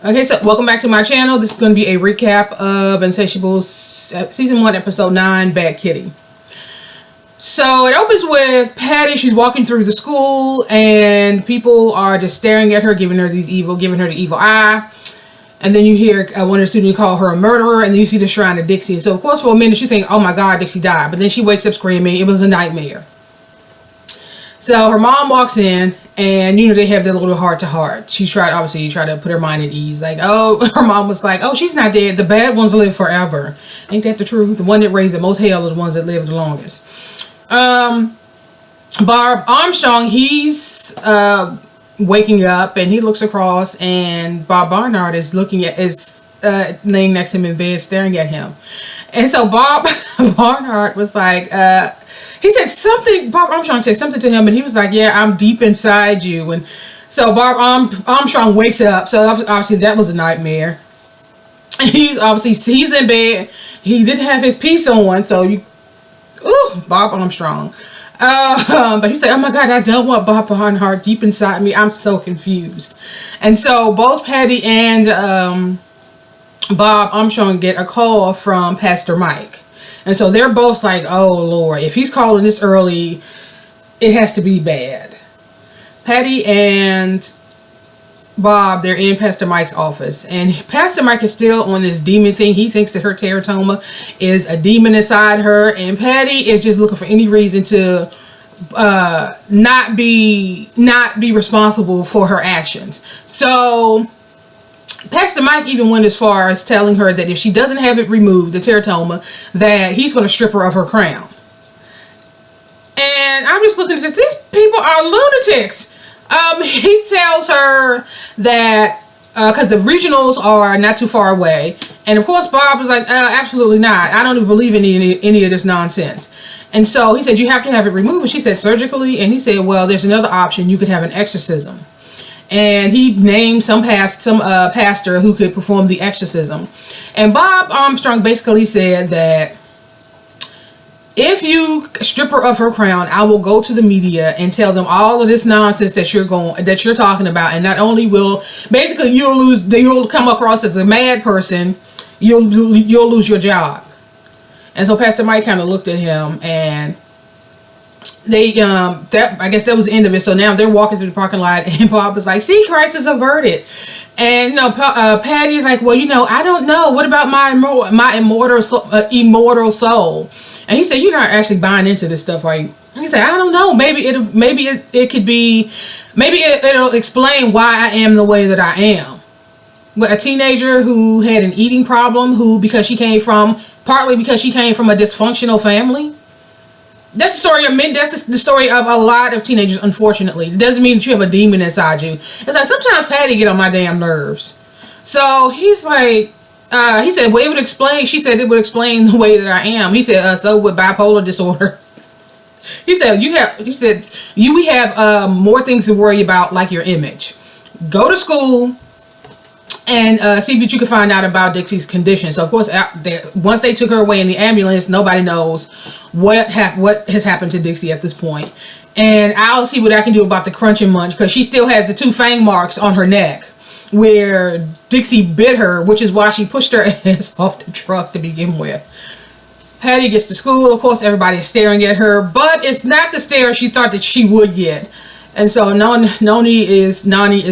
Okay, so welcome back to my channel. This is going to be a recap of Insatiable Season 1, Episode 9, Bad Kitty. So it opens with Patty. She's walking through the school and people are just staring at her, giving her the evil eye. And then you hear one of the students call her a murderer, and then you see the shrine of Dixie. So of course for a minute you think, oh my god, Dixie died. But then she wakes up screaming, it was a nightmare. So her mom walks in, and you know they have their little heart-to-heart. She tried to put her mind at ease. Like, oh, her mom was like, oh, she's not dead. The bad ones live forever. Ain't that the truth? The one that raised the most hell are the ones that live the longest. Armstrong, he's waking up, and he looks across, and Barnard is laying next to him in bed, staring at him. And so Barnard was like, he said something, Bob Armstrong said something to him, and he was like, yeah, I'm deep inside you. And so Armstrong wakes up, so obviously that was a nightmare. And he's in bed, he didn't have his piece on, so Bob Armstrong. But he said, oh my god, I don't want Bob Barnard deep inside me, I'm so confused. And so both Patty and Bob Armstrong get a call from Pastor Mike. And so they're both like, oh Lord, if he's calling this early, it has to be bad. Patty and Bob, they're in Pastor Mike's office. And Pastor Mike is still on this demon thing. He thinks that her teratoma is a demon inside her. And Patty is just looking for any reason to not be responsible for her actions. So Pastor Mike even went as far as telling her that if she doesn't have it removed, the teratoma, that he's going to strip her of her crown. And I'm just looking at this. These people are lunatics. He tells her that because the regionals are not too far away. And of course Bob was like, absolutely not. I don't even believe in any of this nonsense. And so he said, you have to have it removed. And she said, surgically? And he said, well, there's another option. You could have an exorcism. And he named some pastor who could perform the exorcism. And Bob Armstrong basically said that if you strip her of her crown, I will go to the media and tell them all of this nonsense that you're talking about. And not only will you'll come across as a mad person, you'll lose your job. And so Pastor Mike kind of looked at him, and they I guess that was the end of it. So now they're walking through the parking lot, and Bob was like, see, crisis averted. And Patty's like, well, I don't know, what about my immortal soul? And he said, you're not actually buying into this stuff, right? He said, I don't know, maybe it could be, maybe it'll explain why I am the way that I am. But a teenager who had an eating problem, partly because she came from a dysfunctional family. That's the story of men. That's the story of a lot of teenagers, unfortunately. It doesn't mean that you have a demon inside you. It's like sometimes Patty get on my damn nerves. So he's like, he said, well, it would explain. She said it would explain the way that I am. He said, so with bipolar disorder. He said, we have more things to worry about, like your image. Go to school and see what you can find out about Dixie's condition. So of course, once they took her away in the ambulance, nobody knows what has happened to Dixie at this point. And I'll see what I can do about the crunch and munch, because she still has the 2 fang marks on her neck where Dixie bit her, which is why she pushed her ass off the truck to begin with. Patty gets to school. Of course, everybody is staring at her, but it's not the stare she thought that she would get. And so Nonnie is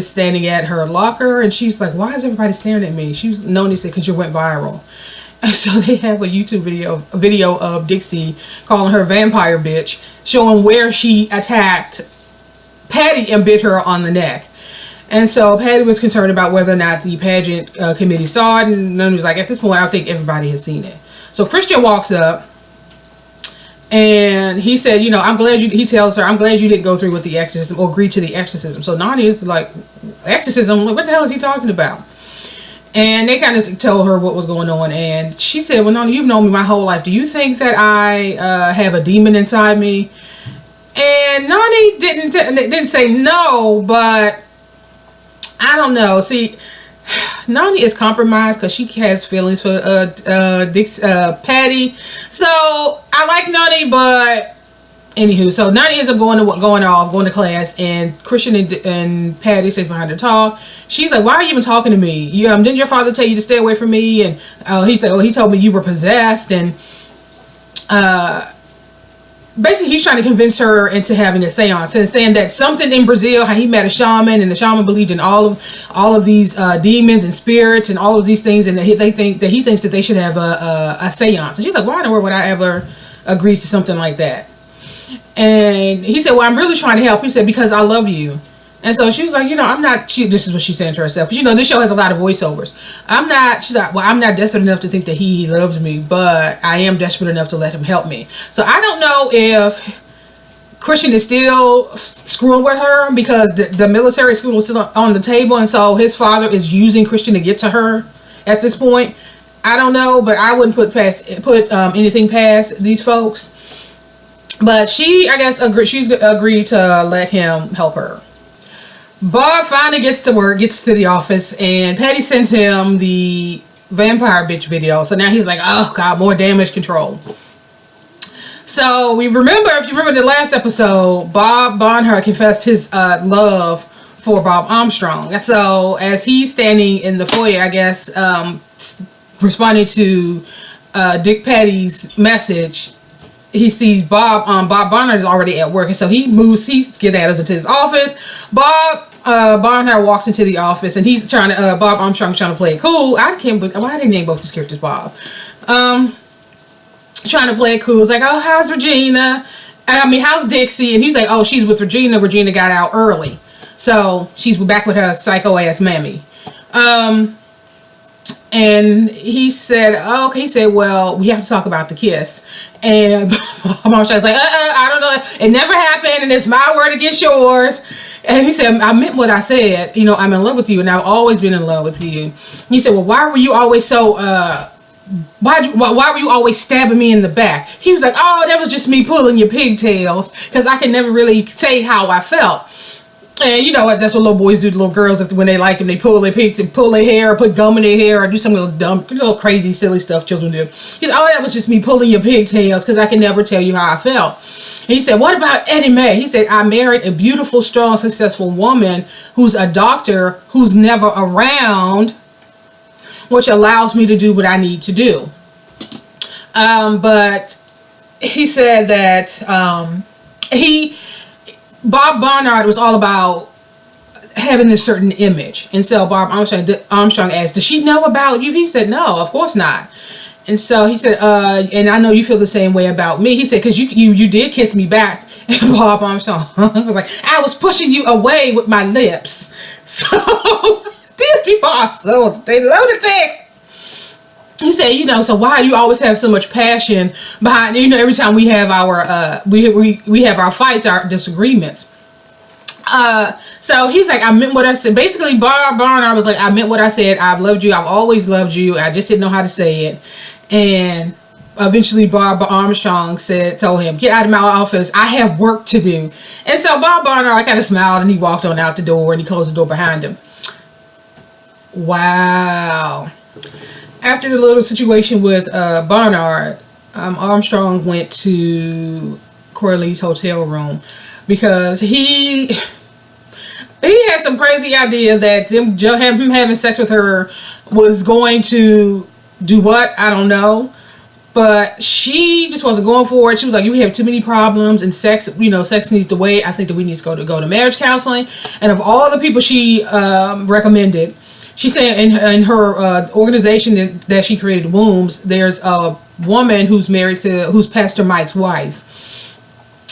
standing at her locker, and she's like, why is everybody staring at me? Nonnie said, because you went viral. And so they have a YouTube video of Dixie calling her vampire bitch, showing where she attacked Patty and bit her on the neck. And so Patty was concerned about whether or not the pageant committee saw it, and Nonnie was like, at this point, I think everybody has seen it. So Christian walks up, and he said, he tells her, I'm glad you didn't go through with the exorcism or agree to the exorcism. So Nonnie is like, exorcism? What the hell is he talking about? And they kind of tell her what was going on. And she said, well, Nonnie, you've known me my whole life. Do you think that I have a demon inside me? And Nonnie didn't say no, but I don't know. See, Nonnie is compromised because she has feelings for Patty. So I like Nonnie, but Anywho, so Nonnie ends up going to class, and Christian and Patty stays behind her talk. She's like, "Why are you even talking to me? Didn't your father tell you to stay away from me?" And he said, "Oh, he told me you were possessed." And basically, he's trying to convince her into having a seance and saying that something in Brazil, how he met a shaman, and the shaman believed in all of these demons and spirits and all of these things, and that he thinks that they should have a seance. And she's like, "Why in the world would I ever agree to something like that?" And he said, "Well, I'm really trying to help." He said, "Because I love you." And so she was like, I'm not, this is what she's saying to herself. Because, this show has a lot of voiceovers. She's like, "Well, I'm not desperate enough to think that he loves me, but I am desperate enough to let him help me." So I don't know if Christian is still screwing with her because the military school is still on the table. And so his father is using Christian to get to her at this point. I don't know, but I wouldn't put anything past these folks. But she's agreed to let him help her. Bob finally gets to the office, and Patty sends him the vampire bitch video. So now he's like, "Oh God, more damage control." So if you remember the last episode, Bob Barnard confessed his love for Bob Armstrong. So as he's standing in the foyer, I guess, responding to Dick Patty's message, he sees Bob Barnard is already at work, and so he skedaddles into his office. Bob Barnard walks into the office, and he's trying to Bob Armstrong's trying to play it cool. I can't believe, why did they name both these characters Bob? Trying to play it cool. It's like, "Oh, how's Regina? How's Dixie?" And he's like, "Oh, she's with Regina. Regina got out early, so she's back with her psycho ass mammy." And he said, "Oh, okay." He said, "Well, we have to talk about the kiss." And Armstrong's like, "I don't know. It never happened, and it's my word against yours." And he said, "I meant what I said. I'm in love with you, and I've always been in love with you." And he said, "Well, why were you always so why were you always stabbing me in the back?" He was like, "Oh, that was just me pulling your pigtails, because I can never really say how I felt." And that's what little boys do to little girls when they like them. They pull their pigtails, pull their hair, or put gum in their hair, or do some little crazy, silly stuff children do. He's like, "Oh, that was just me pulling your pigtails, because I can never tell you how I felt." And he said, "What about Eddie Mae?" He said, "I married a beautiful, strong, successful woman who's a doctor who's never around, which allows me to do what I need to do." But he said that Bob Barnard was all about having this certain image. And so Bob Armstrong asked, "Does she know about you?" He said, "No, of course not." And so he said, "And I know you feel the same way about me." He said, "Because you did kiss me back." And Bob Armstrong was like, "I was pushing you away with my lips." So these people are they lunatic. He said, "So why do you always have so much passion behind, every time we have our, we have our fights, our disagreements?" So he's like, "I meant what I said." Basically, Bob Barnard was like, "I meant what I said. I've loved you. I've always loved you. I just didn't know how to say it." And eventually Bob Armstrong told him, "Get out of my office. I have work to do." And so Bob Barnard kind of smiled, and he walked on out the door, and he closed the door behind him. Wow. After the little situation with Barnard, Armstrong went to Coralee's hotel room because he had some crazy idea that him having sex with her was going to do what? I don't know. But she just wasn't going for it. She was like, "You have too many problems, and sex needs to wait. I think that we need to go to marriage counseling." And of all the people she recommended, she said in her organization that she created, Wombs, there's a woman who's who's Pastor Mike's wife,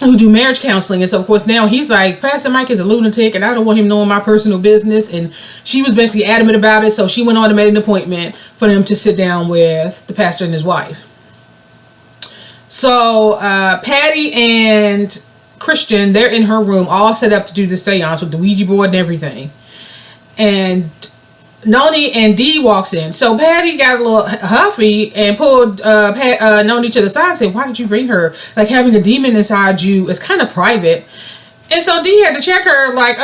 who do marriage counseling. And so of course now he's like, "Pastor Mike is a lunatic, and I don't want him knowing my personal business." And she was basically adamant about it. So she went on and made an appointment for them to sit down with the pastor and his wife. So Patty and Christian, they're in her room, all set up to do the seance with the Ouija board and everything. And Nonnie and Dee walks in. So Patty got a little huffy and pulled Nonnie to the side and said, "Why did you bring her? Like, having a demon inside you is kind of private." And so Dee had to check her, like,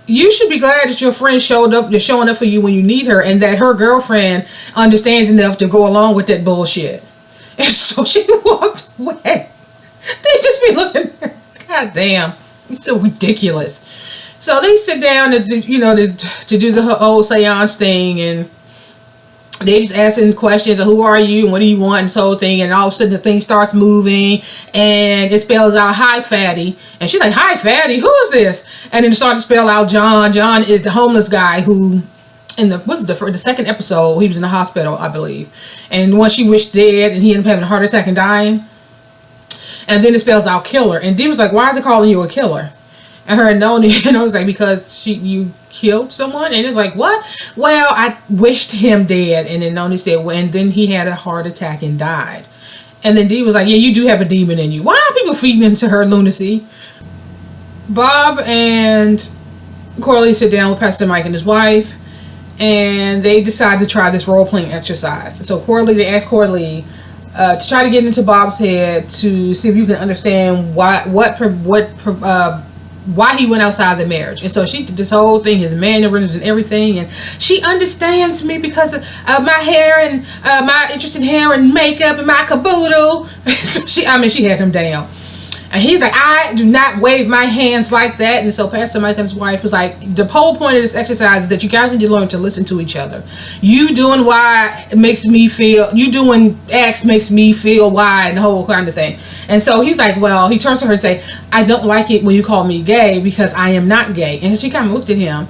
"You should be glad that your friend showing up for you when you need her, and that her girlfriend understands enough to go along with that bullshit." And so she walked away. They just be looking, God damn, it's so ridiculous. So they sit down to do, to do the whole seance thing, and they just asking questions of who are you and what do you want and this whole thing, and all of a sudden the thing starts moving and it spells out hi fatty, and she's like, hi fatty, who is this? And then it starts to spell out John. John is the homeless guy who in the second episode he was in the hospital, I believe, and once she wished dead and he ended up having a heart attack and dying. And then it spells out killer, and Dee was like, why is it calling you a killer? And her and Nonnie, and I was like, because you killed someone? And it's like, what? Well, I wished him dead. And then Nonnie said, well, and then he had a heart attack and died. And then Dee was like, yeah, you do have a demon in you. Why are people feeding into her lunacy? Bob and Coralee sit down with Pastor Mike and his wife, and they decide to try this role-playing exercise. So they asked Coralee to try to get into Bob's head to see if you can understand why he went outside the marriage. And so she did this whole thing, his mannerisms and everything, and she understands me because of my hair and my interest in hair and makeup and my caboodle. So she had him down. And he's like, I do not wave my hands like that. And so Pastor Mike and his wife was like, the whole point of this exercise is that you guys need to learn to listen to each other. You doing Y makes me feel, you doing X makes me feel Y, and the whole kind of thing. And so he's like, well, he turns to her and say, I don't like it when you call me gay because I am not gay. And she kind of looked at him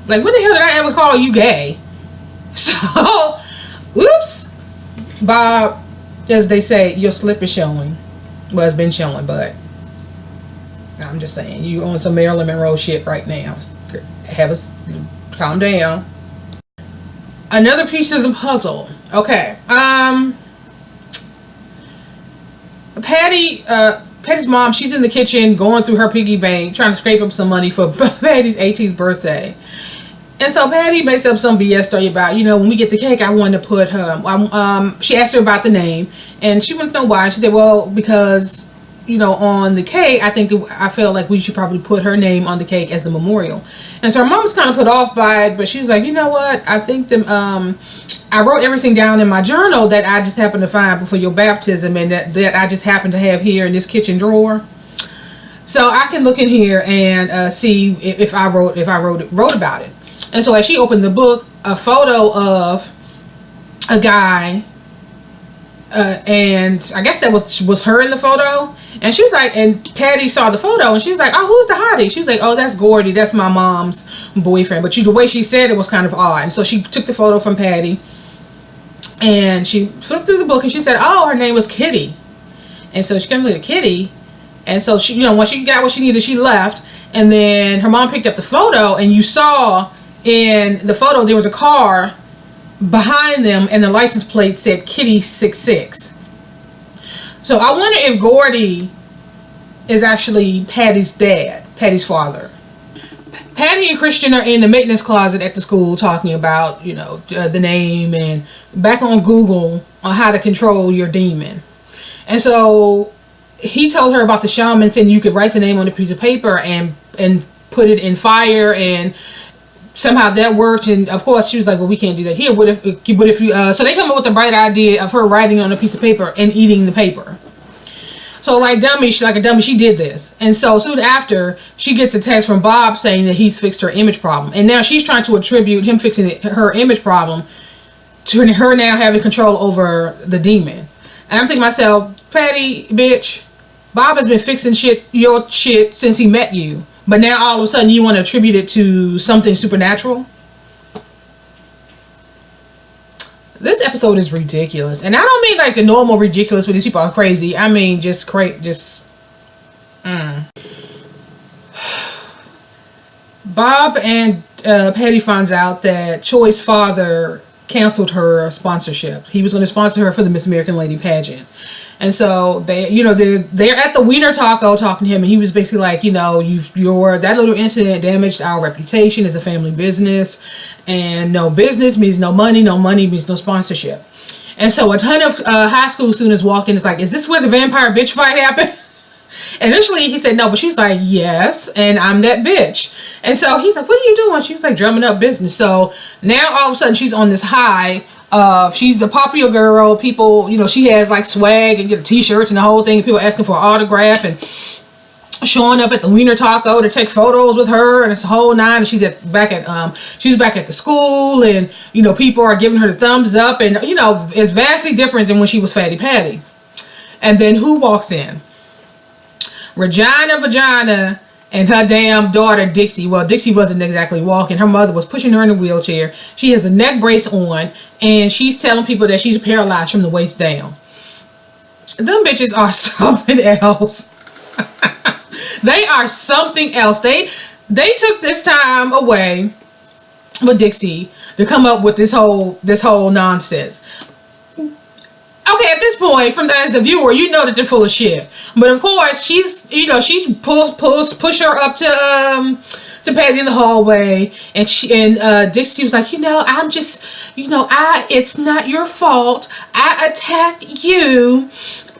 like, what the hell did I ever call you gay? So, whoops. Bob, as they say, your slip is showing. Well, it's been showing, but I'm just saying, you on some Marilyn Monroe shit right now. Have us calm down. Another piece of the puzzle. Okay. Patty's mom, she's in the kitchen going through her piggy bank trying to scrape up some money for Patty's 18th birthday. And so Patty makes up some BS story about, when we get the cake, I want to put her, she asked her about the name, and she wouldn't know why. She said, well, because, on the cake, I felt like we should probably put her name on the cake as a memorial. And so her mom was kind of put off by it, but she was like, you know what, I think I wrote everything down in my journal that I just happened to find before your baptism, and that I just happened to have here in this kitchen drawer. So I can look in here and see if I wrote about it. And so as she opened the book, a photo of a guy, and I guess that was her in the photo. And she was like, and Patty saw the photo, and she was like, oh, who's the hottie? She was like, oh, that's Gordy. That's my mom's boyfriend. But the way she said it was kind of odd. And so she took the photo from Patty, and she flipped through the book, and she said, oh, her name was Kitty. And so she came with Kitty. And so she, once she got what she needed, she left. And then her mom picked up the photo, and you saw in the photo there was a car behind them, and the license plate said Kitty 66. So I wonder if Gordy is actually Patty's dad, Patty's father. Patty and Christian are in the maintenance closet at the school talking about, the name and back on Google on how to control your demon. And so he told her about the shaman saying you could write the name on a piece of paper and put it in fire, and somehow that worked. And of course she was like, well, we can't do that here. What if you so they come up with the bright idea of her writing on a piece of paper and eating the paper. So like a dummy, she did this. And so soon after, she gets a text from Bob saying that he's fixed her image problem, and now she's trying to attribute him fixing her image problem to her now having control over the demon. And I'm thinking to myself, Patty, bitch, Bob has been fixing your shit since he met you. But now all of a sudden you want to attribute it to something supernatural? This episode is ridiculous. And I don't mean like the normal ridiculous where these people are crazy. I mean just Bob and Patty finds out that Choi's father canceled her sponsorship. He was going to sponsor her for the Miss American Lady pageant. And so they're at the Wiener Taco talking to him, and he was basically like, that little incident damaged our reputation as a family business, and no business means no money means no sponsorship. And so a ton of high school students walked in. It's like, is this where the vampire bitch fight happened? Initially he said no, but she's like, yes, and I'm that bitch. And so he's like, what are you doing? She's like, drumming up business. So now all of a sudden she's on this high She's a popular girl. People, you know, she has like swag and get t-shirts and the whole thing. People asking for an autograph and showing up at the Wiener Taco to take photos with her, and it's a whole nine. And she's back at the school, and you know, people are giving her the thumbs up, and you know, it's vastly different than when she was Fatty Patty. And then who walks in? Regina Vagina and her damn daughter Dixie. Well, Dixie wasn't exactly walking. Her mother was pushing her in a wheelchair. She has a neck brace on, and she's telling people that she's paralyzed from the waist down. Them bitches are something else. They are something else. They took this time away with Dixie to come up with this whole nonsense. Okay, at this point, as a viewer, you know that they're full of shit. But of course, she's push her up to Patty in the hallway, and Dixie was like, I'm just, it's not your fault. I attacked you.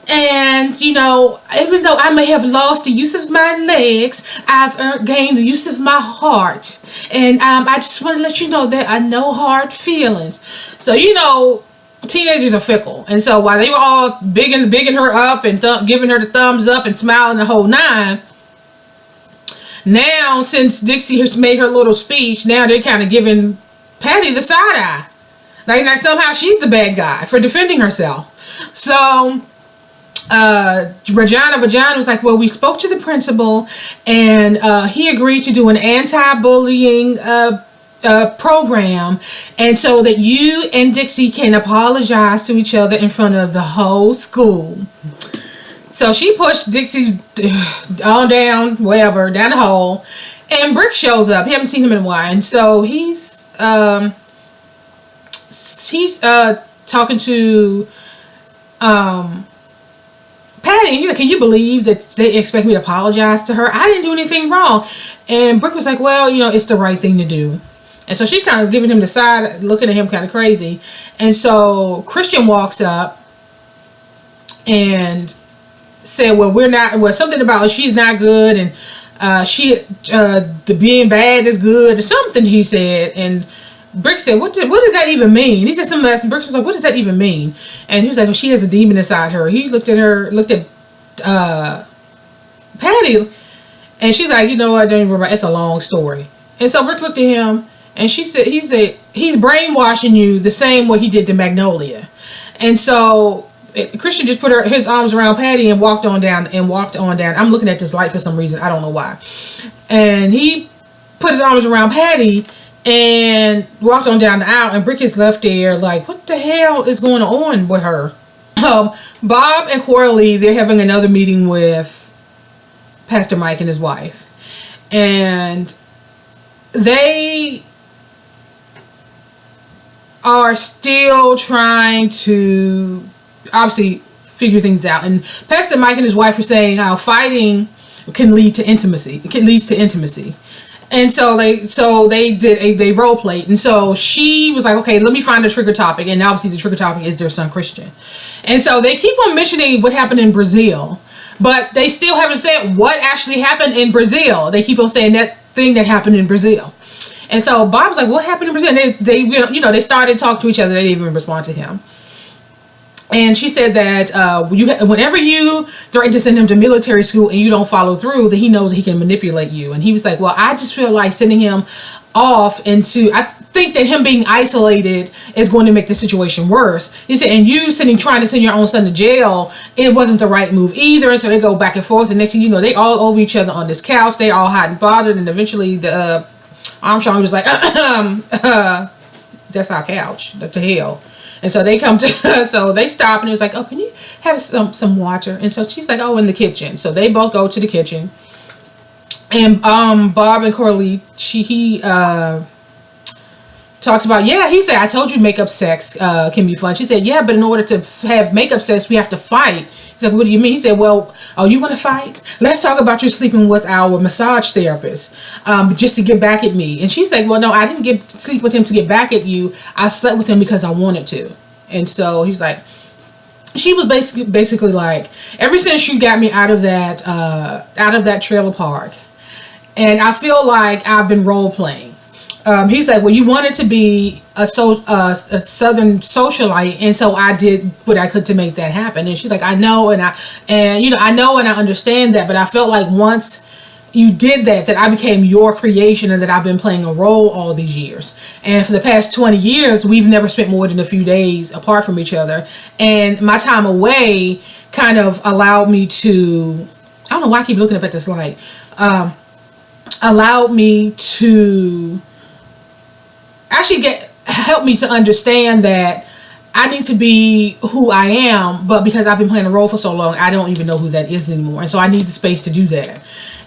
And, even though I may have lost the use of my legs, I've gained the use of my heart. And I just want to let you know there are no hard feelings. So, teenagers are fickle. And so while they were all bigging her up and giving her the thumbs up and smiling the whole nine, now, since Dixie has made her little speech, now they're kind of giving Patty the side eye. Like somehow she's the bad guy for defending herself. So Regina was like, well, we spoke to the principal, and he agreed to do an anti-bullying program, and so that you and Dixie can apologize to each other in front of the whole school. So she pushed Dixie on down, wherever, down the hall, and Brick shows up. He haven't seen him in a while, and so he's talking to Patty. He's like, can you believe that they expect me to apologize to her? I didn't do anything wrong. And Brick was like, well, it's the right thing to do. And so she's kind of giving him the side, looking at him kind of crazy. And so Christian walks up and said, well, something about she's not good, and the being bad is good, or something he said. And Brick said, what does that even mean? He said something else, and Brick was like, what does that even mean? And he was like, well, she has a demon inside her. He looked at Patty, and she's like, you know what, don't even worry about it. It's a long story. And so Brick looked at him, and he said, he's brainwashing you the same way he did to Magnolia. And so Christian just put his arms around Patty and walked on down. I'm looking at this light for some reason. I don't know why. And he put his arms around Patty and walked on down the aisle, and Brick is left there like, what the hell is going on with her? Bob and Coralee, they're having another meeting with Pastor Mike and his wife. And they are still trying to obviously figure things out. And Pastor Mike and his wife are saying how fighting can lead to intimacy. It leads to intimacy. And so they role played. And so she was like, okay, let me find a trigger topic. And obviously the trigger topic is their son Christian. And so they keep on mentioning what happened in Brazil, but they still haven't said what actually happened in Brazil. They keep on saying that thing that happened in Brazil. And so Bob's like, what happened in Brazil? And they started talking to each other. They didn't even respond to him. And she said that whenever you threaten to send him to military school and you don't follow through, that he knows that he can manipulate you. And he was like, well, I just feel like sending him off I think that him being isolated is going to make the situation worse. He said, and you trying to send your own son to jail, it wasn't the right move either. And so they go back and forth. And next thing you know, they all over each other on this couch. They all hot and bothered. And eventually the Armstrong was like, that's our couch. What the hell? And so they come to, so they stop, and it was like, oh, can you have some water? And so she's like, oh, in the kitchen. So they both go to the kitchen. And Bob and Coralee, he talks about, he said, I told you makeup sex can be fun. She said, yeah, but in order to have makeup sex, we have to fight. He's like, what do you mean? He said, well, oh, you want to fight? Let's talk about you sleeping with our massage therapist just to get back at me. And she's like, well, no, I didn't sleep with him to get back at you. I slept with him because I wanted to. And so he's like, she was basically like, ever since you got me out of that trailer park, and I feel like I've been role playing. he's like, well, you wanted to be a Southern socialite, and so I did what I could to make that happen. And she's like, I know, and I know and I understand that, but I felt like once you did that I became your creation, and that I've been playing a role all these years. And for the past 20 years, we've never spent more than a few days apart from each other. And my time away kind of allowed me to, I don't know why I keep looking up at this light, allowed me to actually help me to understand that I need to be who I am, but because I've been playing a role for so long, I don't even know who that is anymore. And so I need the space to do that.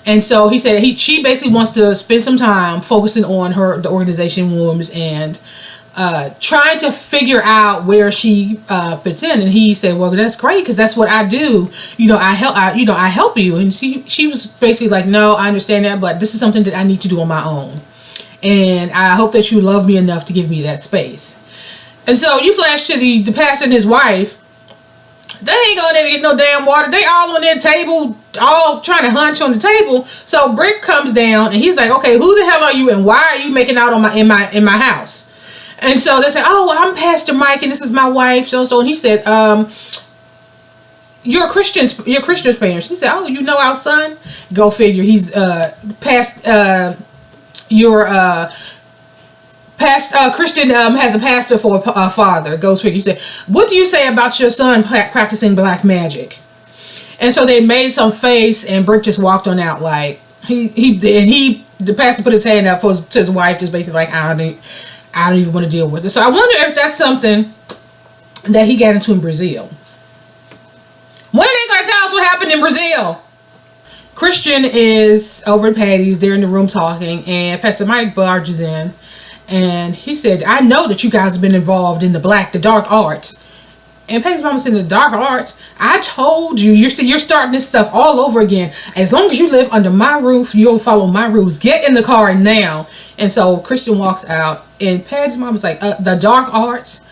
And so he said she basically wants to spend some time focusing on the organization WOMS and trying to figure out where she fits in. And he said, well, that's great, because that's what I do. I help you. And she was basically like, no, I understand that, but this is something that I need to do on my own. And I hope that you love me enough to give me that space. And so you flash to the pastor and his wife. They ain't going there to get no damn water. They all on their table, all trying to hunch on the table. So Brick comes down and he's like, okay, who the hell are you and why are you making out in my house? And so they said, oh, I'm Pastor Mike and this is my wife. So and he said, you're Christian's parents. He said, oh, you know our son? Go figure. He's Christian has a pastor for a father. Goes figure. He said, what do you say about your son practicing black magic? And so they made some face, and Brick just walked on out like the pastor put his hand up to his wife, just basically like, I don't even want to deal with it. So I wonder if that's something that he got into in Brazil. When are they going to tell us what happened in Brazil? Christian is over at Patty's. They're in the room talking, and Pastor Mike barges in. And he said, I know that you guys have been involved in the dark arts. And Patty's mama said, the dark arts? I told you, you're starting this stuff all over again. As long as you live under my roof, you'll follow my rules. Get in the car now. And so Christian walks out, and Patty's mama's like, the dark arts?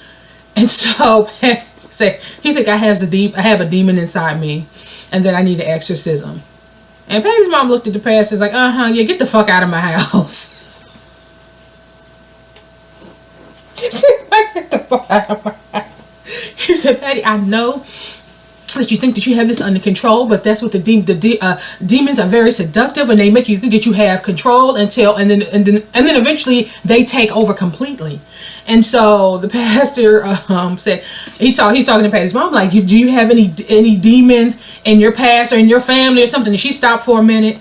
And so Patty said, he think I have a demon inside me, and that I need an exorcism. And Patty's mom looked at the pastor, like, yeah, get the fuck out of my house. Get the fuck out of my house. He said, Patty, I know that you think that you have this under control, but that's what the demons are very seductive, and they make you think that you have control and then eventually they take over completely. And so the pastor said, he's talking to Patty's mom like, do you have any demons in your past or in your family or something? And she stopped for a minute,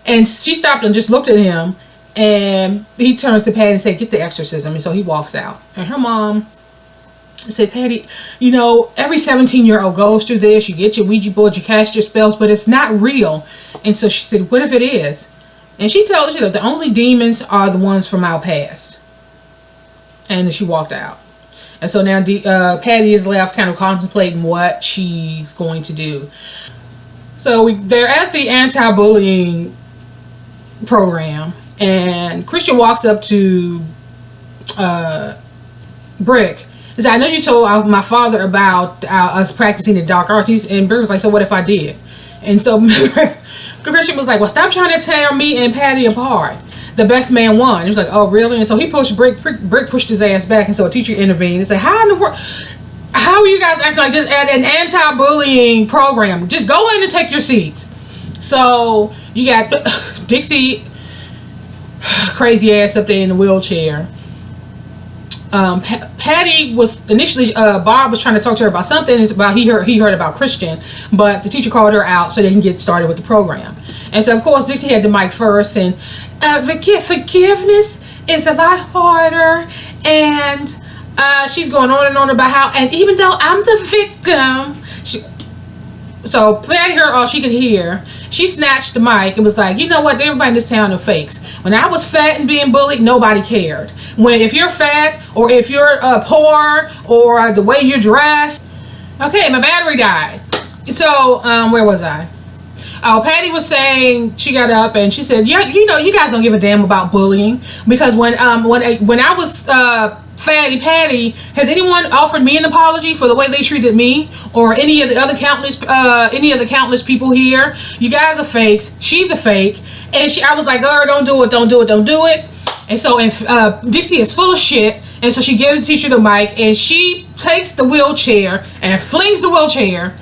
and she stopped and just looked at him. And he turns to Patty and said, get the exorcism. And so he walks out. And her mom said, Patty, every 17-year-old goes through this. You get your Ouija board, you cast your spells, but it's not real. And so she said, what if it is? And she told her, the only demons are the ones from our past. And then she walked out. And so now Patty is left kind of contemplating what she's going to do. So they're at the anti-bullying program. And Christian walks up to Brick and said, I know you told my father about us practicing the dark arts. And Brick was like, so what if I did? And so Christian was like, well, stop trying to tear me and Patty apart. The best man won. He was like, oh, really? And so he pushed Brick pushed his ass back. And so a teacher intervened and said, how in the world? How are you guys acting like this at an anti-bullying program? Just go in and take your seats. So you got Dixie, crazy ass up there in the wheelchair. Patty was initially Bob was trying to talk to her about something. It's about he heard about Christian, but the teacher called her out so they can get started with the program. And so of course Dixie had the mic first, and forgiveness is a lot harder, and she's going on and on about how, and even though I'm the victim, so Patty heard all she could hear. She snatched the mic and was like, you know what, everybody in this town are fakes. When I was fat and being bullied, nobody cared. If you're fat, or if you're poor, or the way you're dressed. Okay, my battery died. So where was I? Oh, Patty was saying, she got up and she said, yeah, you guys don't give a damn about bullying, because when I was Fatty Patty, has anyone offered me an apology for the way they treated me, or any of the other countless people here? You guys are fakes. She's a fake. And I was like, oh, don't do it. And so Dixie is full of shit, and so she gives the teacher the mic, and she takes the wheelchair and flings the wheelchair,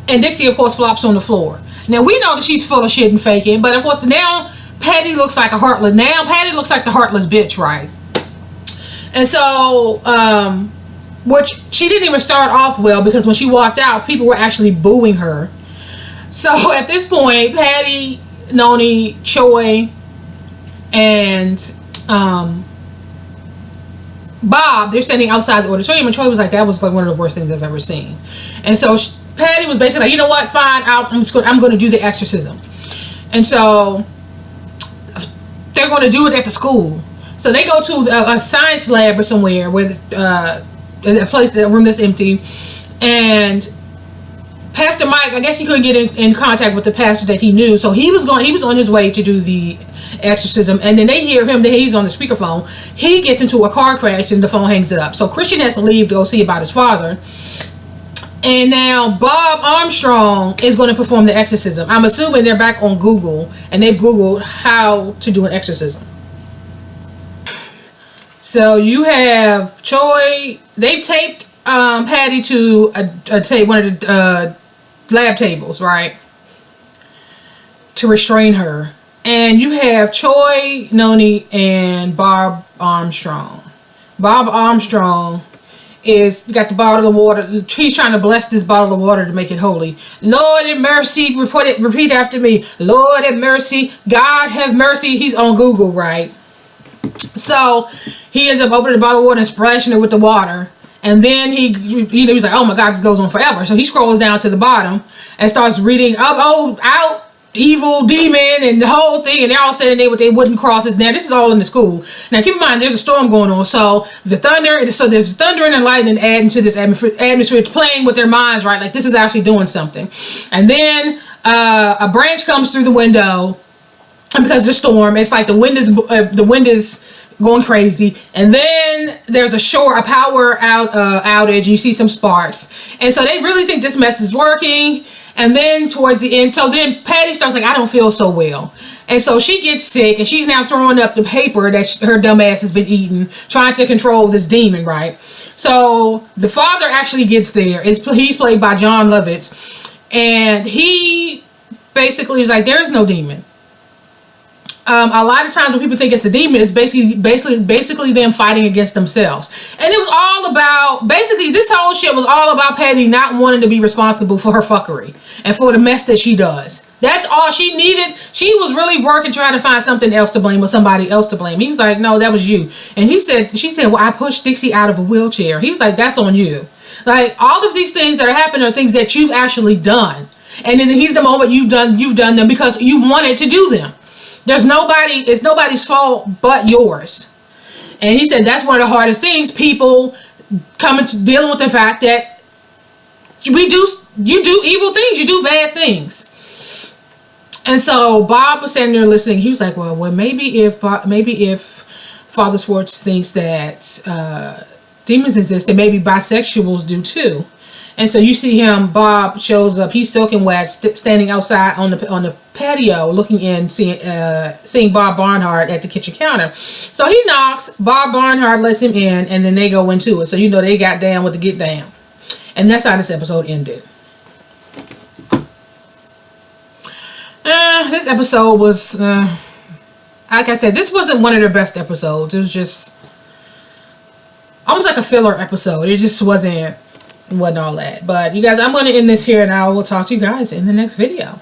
and Dixie, of course, flops on the floor. Now, we know that she's full of shit and faking, but of course, now Patty looks like a heartless. Now Patty looks like the heartless bitch, right? And so, which she didn't even start off well, because when she walked out, people were actually booing her. So at this point, Patty, Nonnie, Choi, and Bob, they're standing outside the auditorium, and Choi was like, that was like one of the worst things I've ever seen. And so Patty was basically like, you know what, fine, I'm going to do the exorcism. And so they're going to do it at the school. So they go to a science lab or somewhere, where a place, that room that's empty, and Pastor Mike, I guess he couldn't get in contact with the pastor that he knew, so he was on his way to do the exorcism, and then they hear him, he's on the speakerphone. He gets into a car crash and the phone hangs up. So Christian has to leave to go see about his father. And now Bob Armstrong is going to perform the exorcism. I'm assuming they're back on Google, and they've Googled how to do an exorcism. So you have Choi. They've taped Patty to one of the lab tables, right, to restrain her. And you have Choi, Nonnie, and Bob Armstrong. Bob Armstrong is got the bottle of water. He's trying to bless this bottle of water to make it holy. Lord have mercy. Repeat after me. Lord have mercy. God have mercy. He's on Google, right? So he ends up opening the bottle of water and splashing it with the water. And then he's like, oh my God, this goes on forever. So he scrolls down to the bottom and starts reading, out, evil, demon, and the whole thing. And they're all standing there with their wooden crosses. Now, this is all in the school. Now, keep in mind, there's a storm going on. So there's thunder and lightning adding to this atmosphere, playing with their minds, right? Like, this is actually doing something. And then a branch comes through the window. And because of the storm, it's like the wind is going crazy, and then there's a power outage, and you see some sparks, and so they really think this mess is working. And then towards the end, so then Patty starts like, I don't feel so well, and so she gets sick, and she's now throwing up the paper that her dumb ass has been eating, trying to control this demon, right? So the father actually gets there. He's played by John Lovitz, and he basically is like, there is no demon. A lot of times when people think it's a demon, it's basically them fighting against themselves. And it was all about, basically this whole shit was all about Patty not wanting to be responsible for her fuckery and for the mess that she does. That's all she needed. She was really working, trying to find something else to blame or somebody else to blame. He was like, no, that was you. And she said, well, I pushed Dixie out of a wheelchair. He was like, that's on you. Like, all of these things that are happening are things that you've actually done. And in the heat of the moment, you've done them because you wanted to do them. It's nobody's fault but yours. And he said that's one of the hardest things, people coming to dealing with the fact that you do evil things, you do bad things. And so Bob was sitting there listening. He was like, well, maybe if Father Schwartz thinks that demons exist, then maybe bisexuals do too. And so you see him, Bob shows up, he's soaking wet, standing outside on the patio, looking in, seeing Bob Barnard at the kitchen counter. So he knocks, Bob Barnard lets him in, and then they go into it. So you know they got down with the get down. And that's how this episode ended. This episode was, like I said, this wasn't one of their best episodes. It was just almost like a filler episode. It just wasn't all that. But you guys, I'm going to end this here, and I will talk to you guys in the next video.